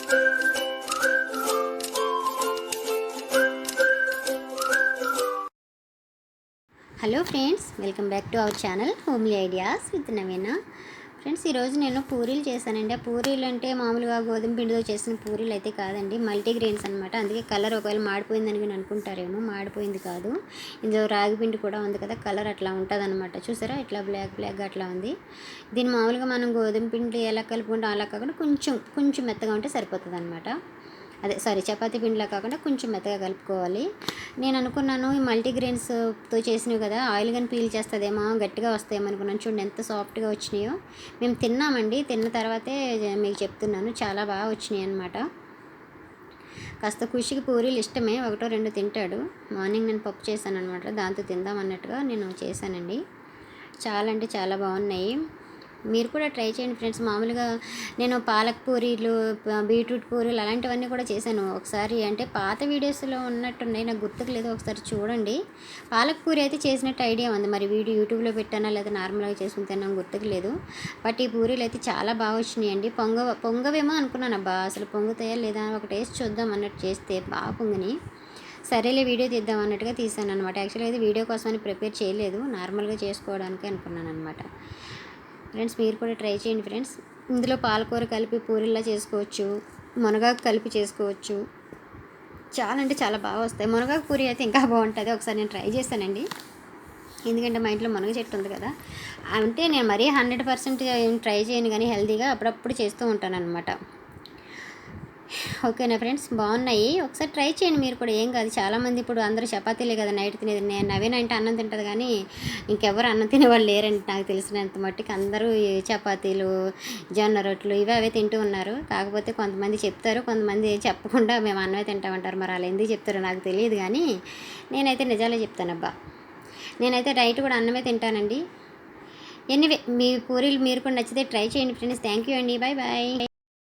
Hello friends, welcome back to our channel homely ideas with Naveena. Friends, ఈరోజు నేను పూరీలు చేశానండి. ఆ పూరీలు అంటే మామూలుగా గోధుమ పిండితో చేసిన పూరీలు అయితే కాదండి, మల్టీగ్రెయిన్స్ అనమాట. అందుకే కలర్ ఒకవేళ మాడిపోయిందని నేను అనుకుంటారేమో, మాడిపోయింది కాదు. ఇందులో రాగి పిండి కూడా ఉంది కదా, కలర్ అట్లా ఉంటుంది అనమాట. చూసారా, ఇట్లా బ్లాక్ అట్లా ఉంది. దీన్ని మామూలుగా మనం గోధుమ పిండి ఎలా కలుపుకుంటాం అలా కాకుండా కొంచెం మెత్తగా ఉంటే సరిపోతుంది అనమాట. చపాతీ పిండిలా కాకుండా కొంచెం మెత్తగా కలుపుకోవాలి. నేను అనుకున్నాను ఈ మల్టీగ్రెయిన్స్తో చేసినవి కదా, ఆయిల్ కానీ పీల్ చేస్తుందేమో, గట్టిగా వస్తాయేమో అనుకున్నాను. చూడండి ఎంత సాఫ్ట్గా వచ్చినాయో. మేము తిన్నామండి, తిన్న తర్వాతే మీకు చెప్తున్నాను, చాలా బాగా వచ్చినాయి అనమాట. కాస్త ఖుషికి పూరీలు ఇష్టమే, ఒకటో రెండు తింటాడు. మార్నింగ్ నేను పప్పు చేశాను అనమాట, దాంతో తిందాం అన్నట్టుగా నేను చేశానండి. చాలా అంటే చాలా బాగున్నాయి. మీరు కూడా ట్రై చేయండి ఫ్రెండ్స్. మామూలుగా నేను పాలక్ పూరీలు, బీట్రూట్ పూరీలు అలాంటివన్నీ కూడా చేశాను ఒకసారి. అంటే పాత వీడియోస్లో ఉన్నట్టున్నాయి, నాకు గుర్తుకు లేదు, ఒకసారి చూడండి. పాలక్ పూరి అయితే చేసినట్టు ఐడియా ఉంది, మరి వీడియో యూట్యూబ్లో పెట్టానా లేదా నార్మల్గా చేసుకుని తిన్నాను గుర్తుకు లేదు. బట్ ఈ పూరీలు అయితే చాలా బాగా వచ్చినాయండి. పొంగవేమో అనుకున్నాను, అబ్బా అసలు పొంగుతాయా లేదా ఒక టేస్ట్ చూద్దాం అన్నట్టు చేస్తే బాగా పొంగిని. సరేలే వీడియో తీద్దాం అన్నట్టుగా తీసాను అనమాట. యాక్చువల్గా అయితే వీడియో కోసమని ప్రిపేర్ చేయలేదు, నార్మల్గా చేసుకోవడానికి అనుకున్నాను అనమాట. ఫ్రెండ్స్, మీరు కూడా ట్రై చేయండి ఫ్రెండ్స్. ఇందులో పాలకూర కలిపి పూరిలా చేసుకోవచ్చు, మునగాకు కలిపి చేసుకోవచ్చు. చాలా అంటే చాలా బాగా వస్తాయి. మునగాకు పూరి అయితే ఇంకా బాగుంటుంది. ఒకసారి నేను ట్రై చేశానండి, ఎందుకంటే మా ఇంట్లో మునగ చెట్టు ఉంది కదా. అంటే నేను మరీ 100% ట్రై చేయను, కానీ హెల్తీగా అప్పుడప్పుడు చేస్తూ ఉంటాను అనమాట. ఓకేనా ఫ్రెండ్స్, బాగున్నాయి. ఒకసారి ట్రై చేయండి మీరు కూడా, ఏం కాదు. చాలామంది ఇప్పుడు అందరూ చపాతీలే కదా నైట్ తినేది. నేను నవీన అంటే అన్నం తింటుంది, కానీ ఇంకెవరు అన్నం తినేవాళ్ళు లేరండి నాకు తెలిసినంత మట్టుకు. అందరూ చపాతీలు, జొన్న రొట్టెలు అవే తింటూ ఉన్నారు. కాకపోతే కొంతమంది చెప్తారు, కొంతమంది చెప్పకుండా మేము అన్నమే తింటామంటారు. మరి అలా ఎందుకు చెప్తారో నాకు తెలియదు, కానీ నేనైతే నిజాలే చెప్తానబ్బా. నేనైతే నైట్ కూడా అన్నమే తింటానండి. ఎనీవే, మీ పూరీలు మీరు కూడా నచ్చితే ట్రై చేయండి ఫ్రెండ్స్. థ్యాంక్ యూ అండి, బాయ్ బాయ్.